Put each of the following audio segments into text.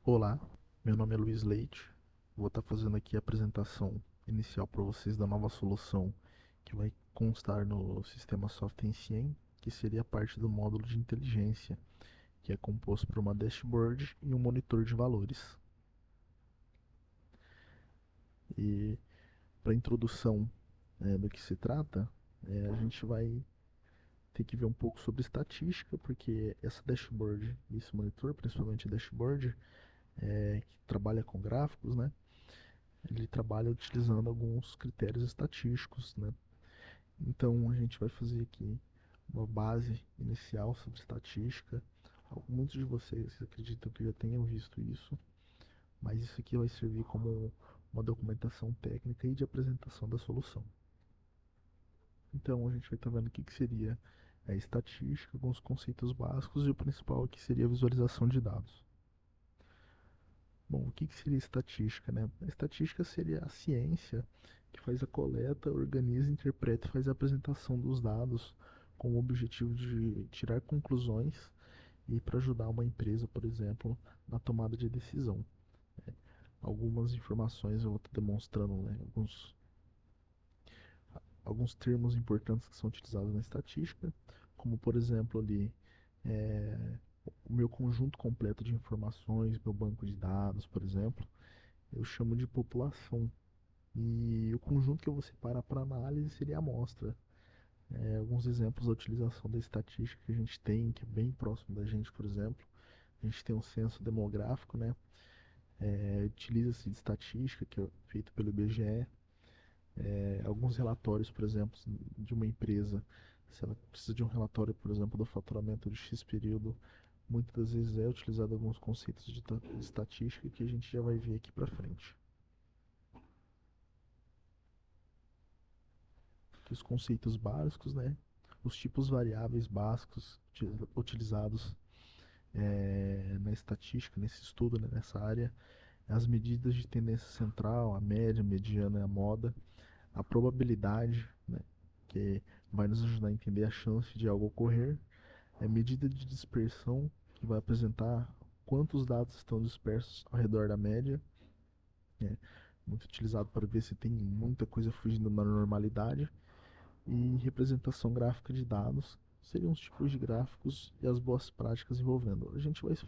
Olá, meu nome é Luiz Leite. Vou estar fazendo aqui a apresentação inicial para vocês da nova solução que vai constar no sistema Software Encien, que seria parte do módulo de inteligência, que é composto por uma dashboard e um monitor de valores. E para a introdução do que se trata, a gente vai ter que ver um pouco sobre estatística, porque essa dashboard, esse monitor, principalmente a dashboard, que trabalha com gráficos, né? Ele trabalha utilizando alguns critérios estatísticos, né? Então a gente vai fazer aqui uma base inicial sobre estatística. Muitos de vocês acreditam que já tenham visto isso, mas isso aqui vai servir como uma documentação técnica e de apresentação da solução. Então a gente vai estar vendo o que seria a estatística, alguns conceitos básicos e o principal aqui seria a visualização de dados. Bom, o que seria estatística, né? A estatística seria a ciência que faz a coleta, organiza, interpreta e faz a apresentação dos dados com o objetivo de tirar conclusões e para ajudar uma empresa, por exemplo, na tomada de decisão. Algumas informações eu vou estar demonstrando, né? Alguns termos importantes que são utilizados na estatística, como por exemplo ali é, o meu conjunto completo de informações, meu banco de dados, por exemplo, eu chamo de população. E o conjunto que eu vou separar para análise seria a amostra. Alguns exemplos da utilização da estatística que a gente tem, que é bem próximo da gente, por exemplo. A gente tem um censo demográfico, né? Utiliza-se de estatística, que é feito pelo IBGE. Alguns relatórios, por exemplo, de uma empresa, se ela precisa de um relatório, por exemplo, do faturamento de X período, muitas das vezes é utilizado alguns conceitos de estatística que a gente já vai ver aqui para frente. Os conceitos básicos, né? Os tipos variáveis básicos utilizados na estatística, nesse estudo, né, nessa área, as medidas de tendência central, a média, a mediana e a moda, a probabilidade, né, que vai nos ajudar a entender a chance de algo ocorrer, a medida de dispersão, que vai apresentar quantos dados estão dispersos ao redor da média, né, muito utilizado para ver se tem muita coisa fugindo da normalidade, e representação gráfica de dados seriam os tipos de gráficos e as boas práticas envolvendo. A gente vai se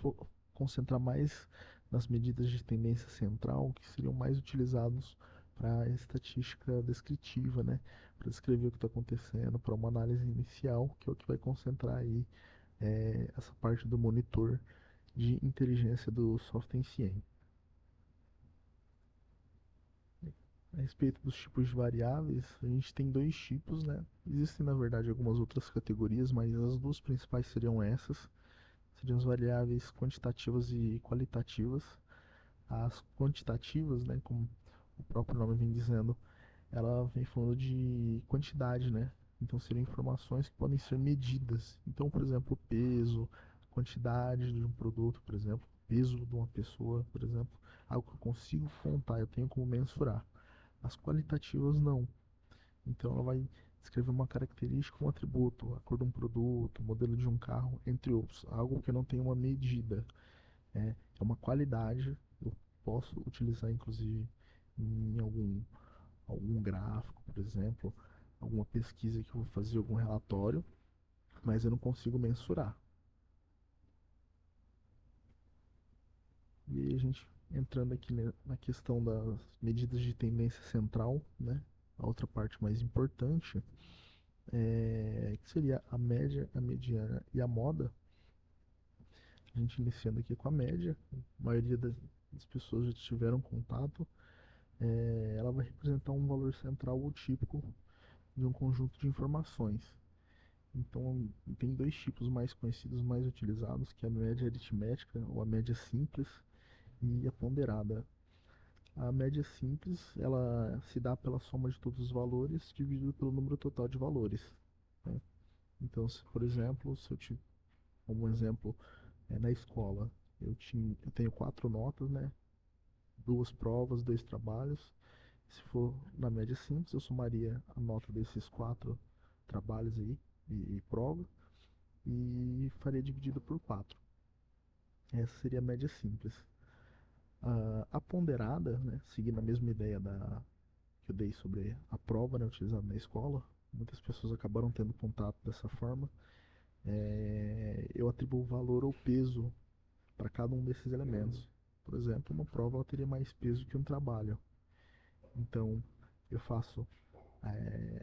concentrar mais nas medidas de tendência central, que seriam mais utilizados para a estatística descritiva, né? Para descrever o que está acontecendo, para uma análise inicial, que é o que vai concentrar aí essa parte do monitor de inteligência do software em si. A respeito dos tipos de variáveis, a gente tem dois tipos, né? Existem, na verdade, algumas outras categorias, mas as duas principais seriam essas. Seriam as variáveis quantitativas e qualitativas. As quantitativas, né, como o próprio nome vem dizendo, ela vem falando de quantidade, né? Então seriam informações que podem ser medidas. Então, por exemplo, o peso, quantidade de um produto, por exemplo, peso de uma pessoa, por exemplo, algo que eu consigo contar, eu tenho como mensurar. As qualitativas não. Então ela vai descrever uma característica, um atributo, a cor de um produto, o modelo de um carro, entre outros. Algo que não tem uma medida. É uma qualidade. Eu posso utilizar inclusive em algum gráfico, por exemplo, alguma pesquisa que eu vou fazer, algum relatório, mas eu não consigo mensurar. E aí a gente entrando aqui na questão das medidas de tendência central, né? A outra parte mais importante que seria a média, a mediana e a moda. A gente iniciando aqui com a média, a maioria das pessoas já tiveram contato, ela vai representar um valor central ou típico de um conjunto de informações. Então, tem dois tipos mais conhecidos, mais utilizados, que é a média aritmética, ou a média simples, e a ponderada. A média simples, ela se dá pela soma de todos os valores dividido pelo número total de valores, né? Então, se, por exemplo, se eu tiver como exemplo, na escola, eu tenho quatro notas, né? Duas provas, dois trabalhos. Se for na média simples, eu somaria a nota desses quatro trabalhos aí e prova e faria dividido por quatro. Essa seria a média simples. A ponderada, né, seguindo a mesma ideia que eu dei sobre a prova, né, utilizada na escola, muitas pessoas acabaram tendo contato dessa forma. Eu atribuo valor ou peso para cada um desses elementos. Por exemplo, uma prova ela teria mais peso que um trabalho. Então, eu faço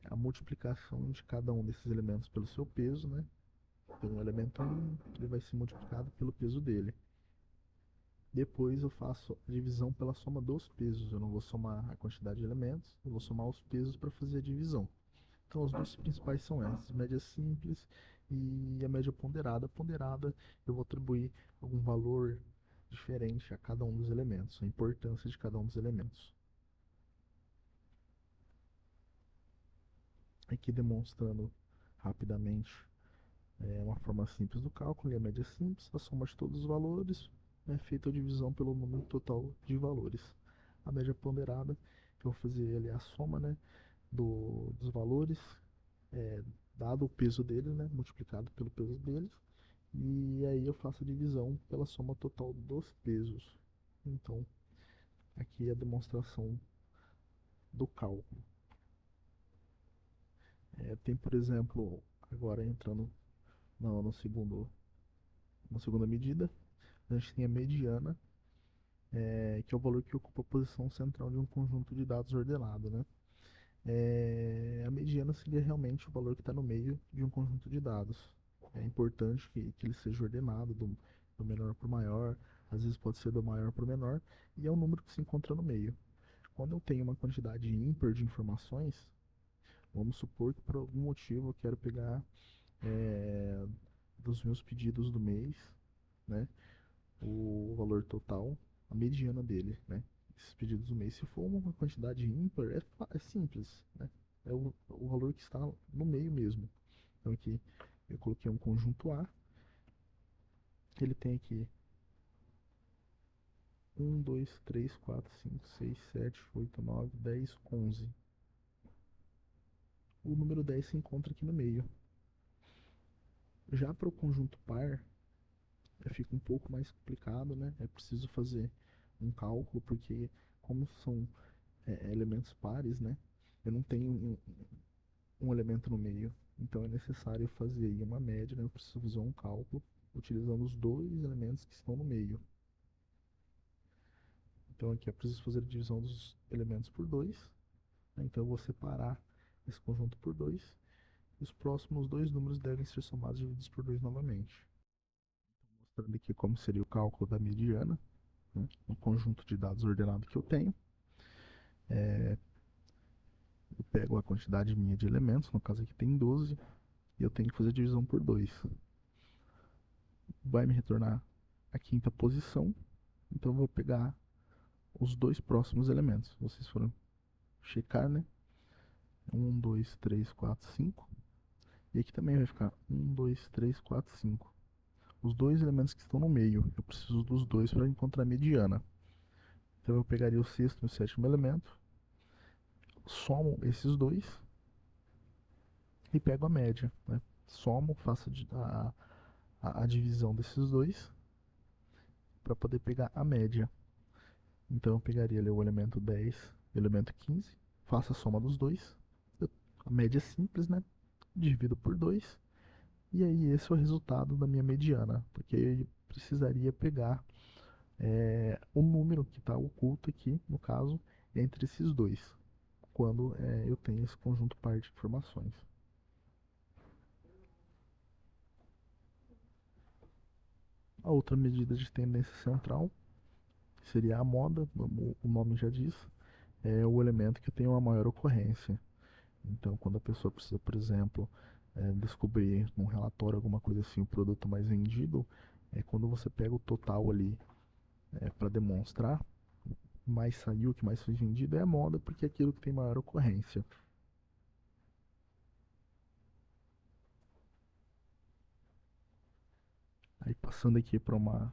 a multiplicação de cada um desses elementos pelo seu peso, né? Então, o elemento 1 ele vai ser multiplicado pelo peso dele. Depois eu faço a divisão pela soma dos pesos. Eu não vou somar a quantidade de elementos, eu vou somar os pesos para fazer a divisão. Então, os dois principais são esses: média simples e a média ponderada. A ponderada eu vou atribuir algum valor diferente a cada um dos elementos, a importância de cada um dos elementos. Aqui demonstrando rapidamente uma forma simples do cálculo, e a média simples, a soma de todos os valores é feita a divisão pelo número total de valores. A média ponderada, eu vou fazer ali a soma, né, dos valores, é, dado o peso deles, né, multiplicado pelo peso deles, e aí eu faço a divisão pela soma total dos pesos. Então, aqui é a demonstração do cálculo. Tem, por exemplo, agora entrando no segundo, na segunda medida, a gente tem a mediana, que é o valor que ocupa a posição central de um conjunto de dados ordenado, né? A mediana seria realmente o valor que está no meio de um conjunto de dados. É importante que ele seja ordenado do menor para o maior, às vezes pode ser do maior para o menor, e é o número que se encontra no meio. Quando eu tenho uma quantidade ímpar de informações, vamos supor que por algum motivo eu quero pegar é, dos meus pedidos do mês, né, o valor total, a mediana dele, né? Esses pedidos do mês. Se for uma quantidade ímpar, é simples, né? É o valor que está no meio mesmo. Então aqui eu coloquei um conjunto A, ele tem aqui 1, 2, 3, 4, 5, 6, 7, 8, 9, 10, 11. O número 10 se encontra aqui no meio. Já para o conjunto par, fica um pouco mais complicado, né? É preciso fazer um cálculo, porque como são elementos pares, né? Eu não tenho um elemento no meio. Então é necessário fazer aí uma média, né? Eu preciso fazer um cálculo utilizando os dois elementos que estão no meio. Então aqui eu preciso fazer a divisão dos elementos por 2. Né? Então eu vou separar esse conjunto por 2. E os próximos dois números devem ser somados e divididos por 2 novamente. Mostrando aqui como seria o cálculo da mediana, né? No conjunto de dados ordenado que eu tenho. Eu pego a quantidade minha de elementos, no caso aqui tem 12, e eu tenho que fazer a divisão por 2. Vai me retornar a quinta posição, então eu vou pegar os dois próximos elementos. Vocês foram checar, né? 1, 2, 3, 4, 5. E aqui também vai ficar 1, 2, 3, 4, 5. Os dois elementos que estão no meio, eu preciso dos dois para encontrar a mediana. Então eu pegaria o sexto e o sétimo elemento, somo esses dois e pego a média, né? Somo, faço a divisão desses dois para poder pegar a média. Então eu pegaria ali o elemento 10 e o elemento 15, faço a soma dos dois, a média é simples, né? Divido por 2, e aí esse é o resultado da minha mediana, porque eu precisaria pegar o número que está oculto aqui, no caso, entre esses dois, quando eu tenho esse conjunto par de informações. A outra medida de tendência central seria a moda, o nome já diz, é o elemento que tem uma maior ocorrência. Então, quando a pessoa precisa, por exemplo, descobrir num relatório alguma coisa assim, o produto mais vendido, quando você pega o total ali para demonstrar, mais saiu, o que mais foi vendido é a moda, porque é aquilo que tem maior ocorrência. Aí passando aqui para uma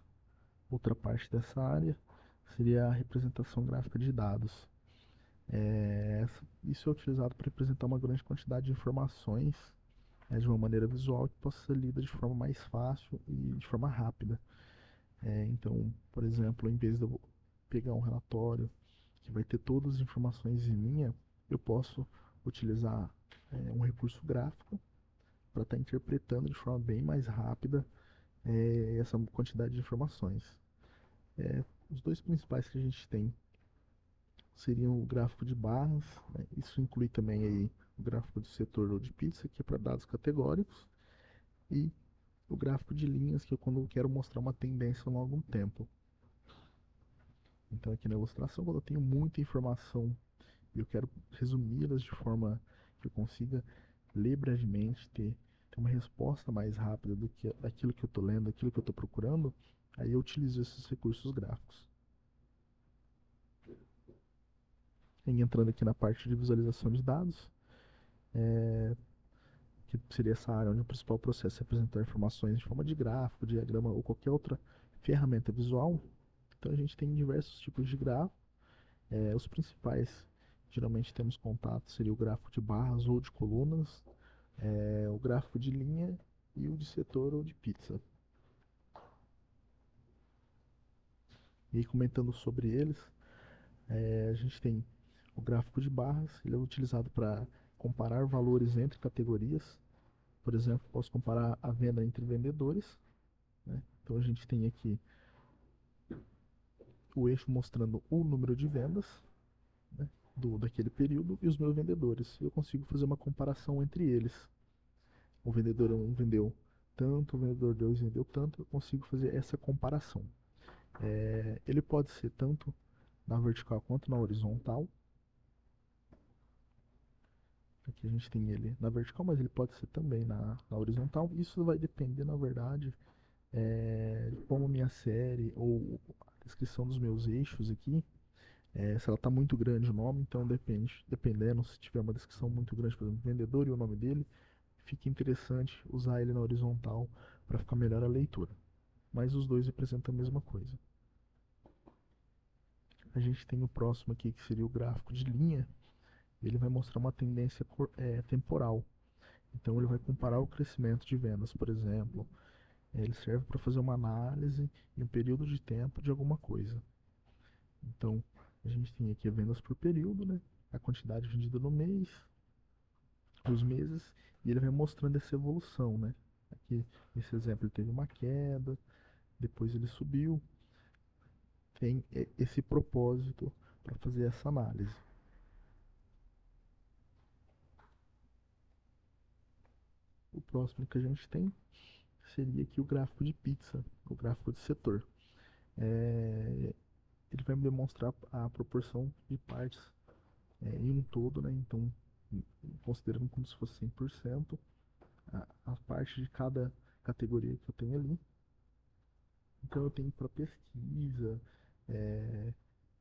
outra parte dessa área, seria a representação gráfica de dados. Isso é utilizado para representar uma grande quantidade de informações de uma maneira visual que possa ser lida de forma mais fácil e de forma rápida. Então, por exemplo, em vez de eu pegar um relatório que vai ter todas as informações em linha, eu posso utilizar um recurso gráfico para estar interpretando de forma bem mais rápida essa quantidade de informações. Os dois principais que a gente tem seriam o gráfico de barras, né? Isso inclui também aí o gráfico do setor ou de pizza, que é para dados categóricos, e o gráfico de linhas, que é quando eu quero mostrar uma tendência ao longo do tempo. Então aqui na ilustração, quando eu tenho muita informação e eu quero resumi-las de forma que eu consiga ler brevemente, ter uma resposta mais rápida do que daquilo que eu estou lendo, daquilo que eu estou procurando, aí eu utilizo esses recursos gráficos. E entrando aqui na parte de visualização de dados, que seria essa área onde o principal processo é apresentar informações de forma de gráfico, diagrama ou qualquer outra ferramenta visual. Então a gente tem diversos tipos de gráfico. Os principais, geralmente temos contato, seria o gráfico de barras ou de colunas, o gráfico de linha e o de setor ou de pizza. E aí, comentando sobre eles, a gente tem o gráfico de barras, ele é utilizado para comparar valores entre categorias. Por exemplo, posso comparar a venda entre vendedores, né? Então a gente tem aqui o eixo mostrando o número de vendas, né, daquele período e os meus vendedores. Eu consigo fazer uma comparação entre eles. O vendedor 1 vendeu tanto, o vendedor 2 vendeu tanto, eu consigo fazer essa comparação. Ele pode ser tanto na vertical quanto na horizontal. Aqui a gente tem ele na vertical, mas ele pode ser também na horizontal. Isso vai depender, na verdade, de como minha série ou a descrição dos meus eixos aqui, se ela está muito grande o nome, então dependendo, se tiver uma descrição muito grande, por exemplo, vendedor e o nome dele, fica interessante usar ele na horizontal para ficar melhor a leitura. Mas os dois representam a mesma coisa. A gente tem o próximo aqui, que seria o gráfico de linha. Ele vai mostrar uma tendência temporal. Então ele vai comparar o crescimento de vendas, por exemplo. Ele serve para fazer uma análise em um período de tempo de alguma coisa. Então a gente tem aqui vendas por período, né? A quantidade vendida no mês, os meses, e ele vai mostrando essa evolução, né? Aqui nesse exemplo ele teve uma queda, depois ele subiu. Tem esse propósito para fazer essa análise. O próximo que a gente tem seria aqui o gráfico de pizza, o gráfico de setor. Ele vai me demonstrar a proporção de partes em um todo, né? Então, considerando como se fosse 100%, a parte de cada categoria que eu tenho ali. Então, eu tenho para pesquisa, é,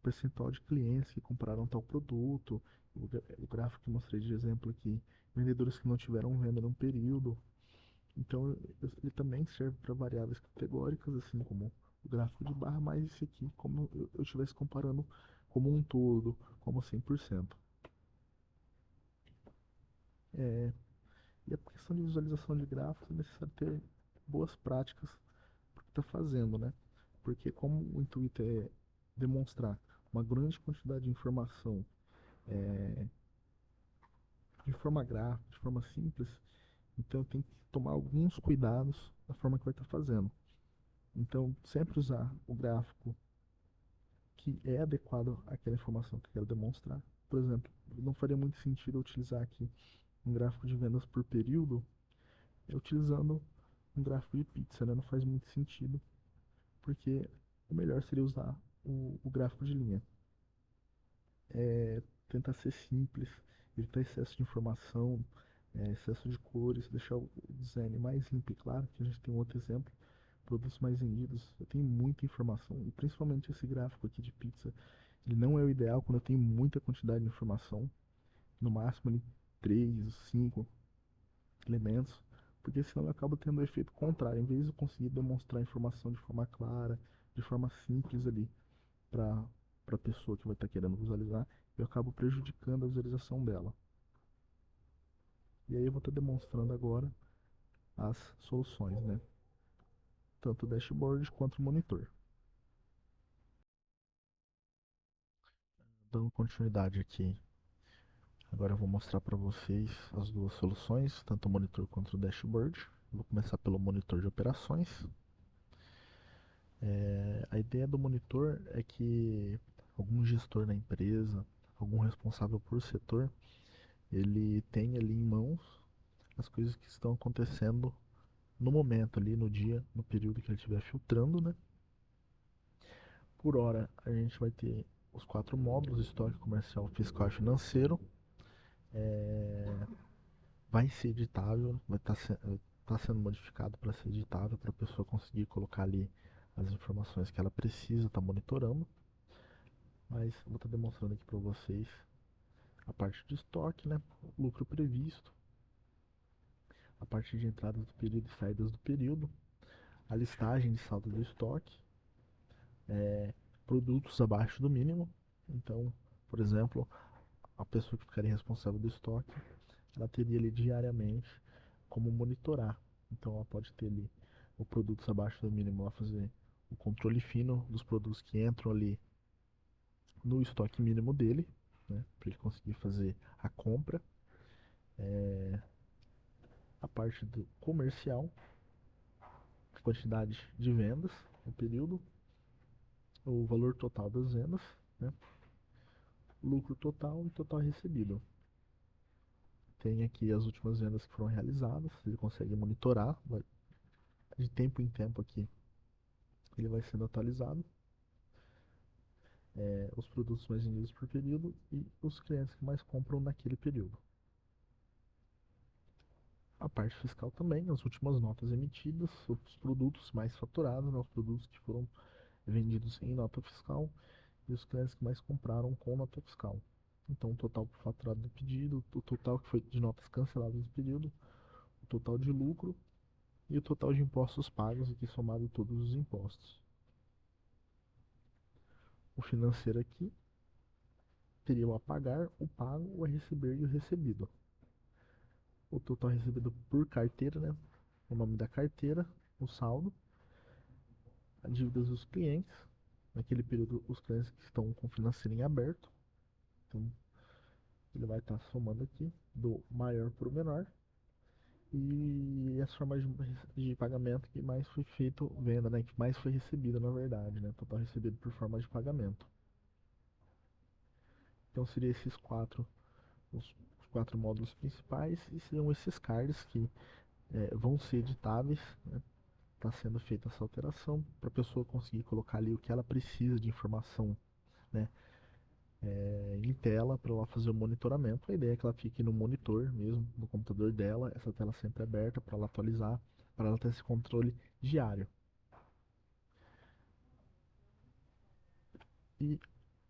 percentual de clientes que compraram tal produto, o gráfico que eu mostrei de exemplo aqui, vendedores que não tiveram venda num período. Então, ele também serve para variáveis categóricas, assim como o gráfico de barra, mas esse aqui, como eu estivesse comparando como um todo, como 100%. É, e a questão de visualização de gráficos é necessário ter boas práticas para o que está fazendo, né? Porque como o intuito é demonstrar uma grande quantidade de informação de forma gráfica, de forma simples, então tem que tomar alguns cuidados da forma que vai estar fazendo. Então, sempre usar o gráfico que é adequado àquela informação que eu quero demonstrar. Por exemplo, não faria muito sentido eu utilizar aqui um gráfico de vendas por período, utilizando um gráfico de pizza, né? Não faz muito sentido, porque o melhor seria usar o gráfico de linha. Tentar ser simples, evitar excesso de informação, excesso de cores, deixar o design mais limpo e claro, que a gente tem um outro exemplo, produtos mais vendidos, eu tenho muita informação, e principalmente esse gráfico aqui de pizza, ele não é o ideal quando eu tenho muita quantidade de informação, no máximo ali 3, 5 elementos, porque senão eu acabo tendo o efeito contrário, em vez de eu conseguir demonstrar a informação de forma clara, de forma simples ali, para a pessoa que vai estar querendo visualizar, eu acabo prejudicando a visualização dela. E aí eu vou estar demonstrando agora as soluções, né? Tanto o dashboard quanto o monitor. Dando continuidade aqui, agora eu vou mostrar para vocês as duas soluções, tanto o monitor quanto o dashboard. Vou começar pelo monitor de operações. A ideia do monitor é que algum gestor na empresa, algum responsável por setor, ele tem ali em mãos as coisas que estão acontecendo no momento ali, no dia, no período que ele estiver filtrando, né? Por hora, a gente vai ter os quatro módulos: estoque, comercial, fiscal e financeiro. Vai ser editável, vai estar sendo modificado para ser editável, para a pessoa conseguir colocar ali as informações que ela precisa estar monitorando. Mas vou estar demonstrando aqui para vocês a parte de estoque, né? Lucro previsto, a parte de entradas do período e saídas do período, a listagem de saldo do estoque, produtos abaixo do mínimo. Então, por exemplo, a pessoa que ficaria responsável do estoque, ela teria ali diariamente como monitorar. Então ela pode ter ali o produtos abaixo do mínimo, ela fazer o controle fino dos produtos que entram ali no estoque mínimo dele, né, para ele conseguir fazer a compra. A parte do comercial, a quantidade de vendas no período, o valor total das vendas, né, lucro total e total recebido. Tem aqui as últimas vendas que foram realizadas, ele consegue monitorar, de tempo em tempo aqui ele vai sendo atualizado. Os produtos mais vendidos por período e os clientes que mais compram naquele período. A parte fiscal também, as últimas notas emitidas, os produtos mais faturados, né, os produtos que foram vendidos em nota fiscal e os clientes que mais compraram com nota fiscal. Então, o total faturado do pedido, o total que foi de notas canceladas do período, o total de lucro e o total de impostos pagos, aqui somado todos os impostos. O financeiro aqui teria o a pagar, o pago, o a receber e o recebido. O total recebido por carteira, né? O nome da carteira, o saldo, as dívidas dos clientes. Naquele período, os clientes que estão com o financeiro em aberto. Então, ele vai estar somando aqui do maior para o menor. E as formas de pagamento que mais foi feito venda, né? Que mais foi recebido, na verdade, né? Total recebido por forma de pagamento. Então, seria esses quatro, os quatro módulos principais e seriam esses cards que vão ser editáveis, né? Está sendo feita essa alteração para a pessoa conseguir colocar ali o que ela precisa de informação, né, em tela para ela fazer o monitoramento. A ideia é que ela fique no monitor mesmo, no computador dela, essa tela sempre aberta para ela atualizar, para ela ter esse controle diário. E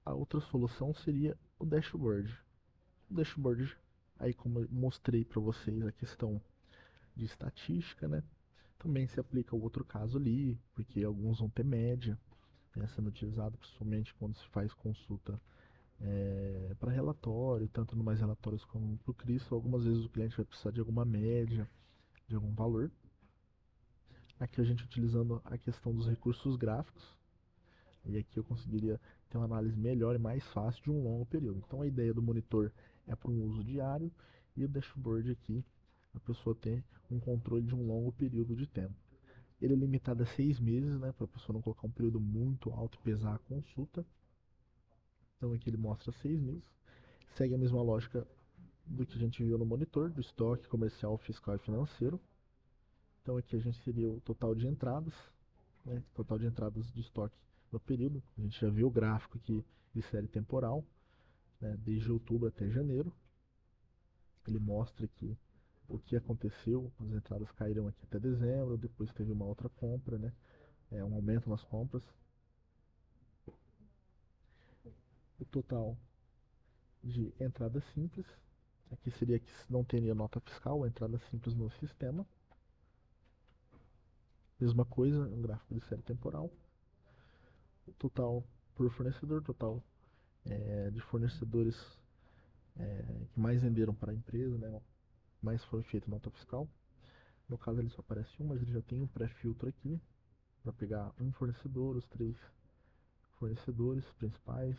a outra solução seria o dashboard. O dashboard, aí como eu mostrei para vocês a questão de estatística, né, também se aplica ao outro caso ali, porque alguns vão ter média, né, sendo utilizado principalmente quando se faz consulta para relatório, tanto no mais relatórios como para o CRISO. Algumas vezes o cliente vai precisar de alguma média, de algum valor. Aqui a gente utilizando a questão dos recursos gráficos, e aqui eu conseguiria ter uma análise melhor e mais fácil de um longo período. Então a ideia do monitor é para um uso diário e o dashboard aqui a pessoa ter um controle de um longo período de tempo. Ele é limitado a 6 meses, né, para a pessoa não colocar um período muito alto e pesar a consulta. Então aqui ele mostra 6 meses. Segue a mesma lógica do que a gente viu no monitor, do estoque comercial, fiscal e financeiro. Então aqui a gente seria o total de entradas, né, total de entradas de estoque no período. A gente já viu o gráfico aqui de série temporal, né, desde outubro até janeiro. Ele mostra aqui o que aconteceu, as entradas caíram aqui até dezembro, depois teve uma outra compra, né, um aumento nas compras. O total de entrada simples, aqui seria que não teria nota fiscal, entrada simples no sistema. Mesma coisa, um gráfico de série temporal. O total por fornecedor, total de fornecedores que mais venderam para a empresa, né, mais foi feita nota fiscal. No caso ele só aparece um, mas ele já tem um pré-filtro aqui para pegar um fornecedor, os três fornecedores principais,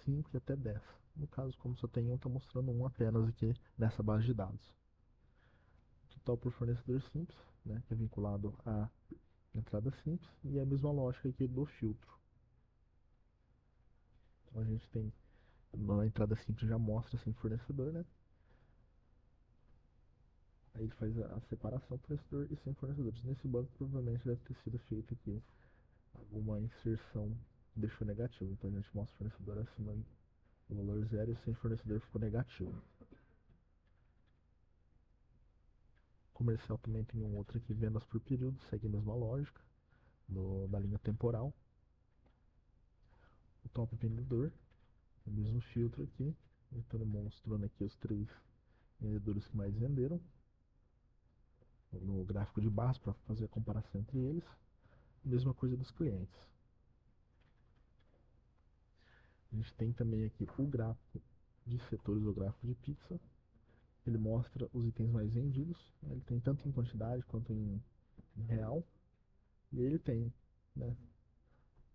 5 e até 10. No caso, como só tem um, está mostrando um apenas aqui nessa base de dados. Total por fornecedor simples, né, que é vinculado à entrada simples, e a mesma lógica aqui do filtro. Então a gente tem na entrada simples já mostra sem fornecedor, né? Aí ele faz a separação fornecedor e sem fornecedores. Nesse banco provavelmente deve ter sido feita aqui alguma inserção que deixou negativo. Então a gente mostra o fornecedor acima do valor zero e sem fornecedor ficou negativo. Comercial também tem um outro aqui, vendas por período, segue a mesma lógica da linha temporal. O top vendedor, o mesmo filtro aqui, então mostrando aqui os 3 vendedores que mais venderam no gráfico de barras para fazer a comparação entre eles. Mesma coisa dos clientes. A gente tem também aqui o gráfico de setores, o gráfico de pizza. Ele mostra os itens mais vendidos. Ele tem tanto em quantidade quanto em real. E ele tem, né,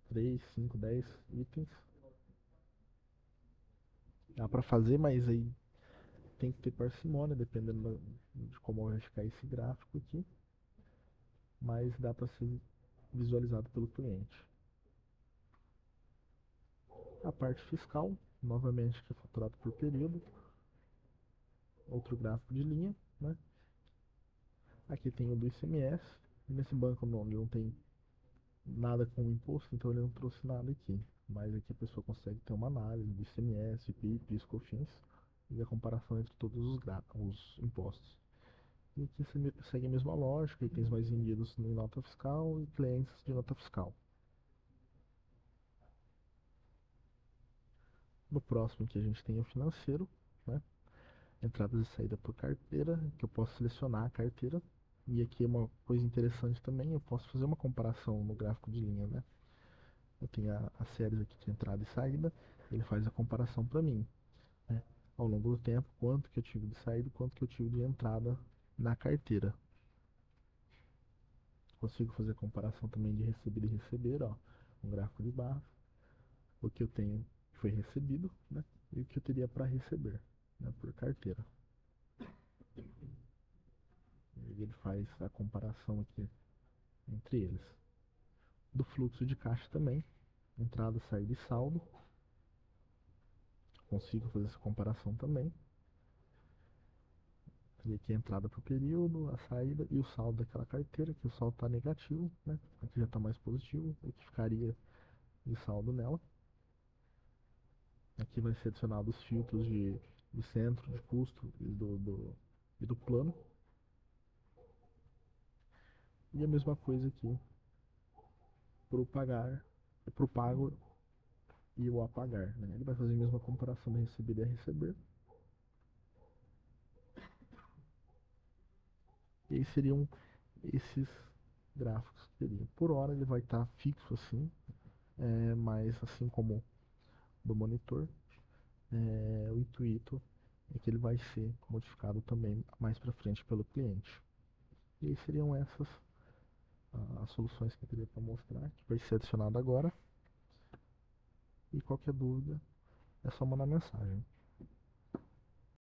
3, 5, 10 itens. Dá para fazer, mas aí tem que ter parcimônia, dependendo de como vai ficar esse gráfico aqui. Mas dá para ser visualizado pelo cliente. A parte fiscal, novamente, que é faturado por período. Outro gráfico de linha, né? Aqui tem o do ICMS. Nesse banco não tem nada com imposto, então ele não trouxe nada aqui. Mas aqui a pessoa consegue ter uma análise do ICMS, PIS, PIS, COFINS e a comparação entre todos os impostos. E aqui segue a mesma lógica, itens mais vendidos em nota fiscal e clientes de nota fiscal. No próximo aqui a gente tem o financeiro, né? Entradas e saída por carteira, que eu posso selecionar a carteira. E aqui é uma coisa interessante também, eu posso fazer uma comparação no gráfico de linha, né? Eu tenho as séries aqui de entrada e saída, ele faz a comparação para mim, né? Ao longo do tempo, quanto que eu tive de saída e quanto que eu tive de entrada na carteira. Consigo fazer a comparação também de recebido e receber, ó, um gráfico de barras, o que eu tenho que foi recebido, né? E o que eu teria para receber, né, por carteira. E ele faz a comparação aqui entre eles. Do fluxo de caixa também, entrada, saída e saldo. Consigo fazer essa comparação também. E aqui a entrada para o período, a saída e o saldo daquela carteira, que o saldo está negativo, né? Aqui já está mais positivo, o que ficaria de saldo nela. Aqui vai ser adicionado os filtros de centro, de custo e do plano. E a mesma coisa aqui para o pagar, para o pago e o apagar, né? Ele vai fazer a mesma comparação de recebido e a receber. E aí seriam esses gráficos que teria. Por hora ele vai estar fixo assim, mas assim como do monitor, o intuito é que ele vai ser modificado também mais para frente pelo cliente. E aí seriam essas as soluções que eu teria para mostrar, que vai ser adicionado agora. E qualquer dúvida é só mandar mensagem.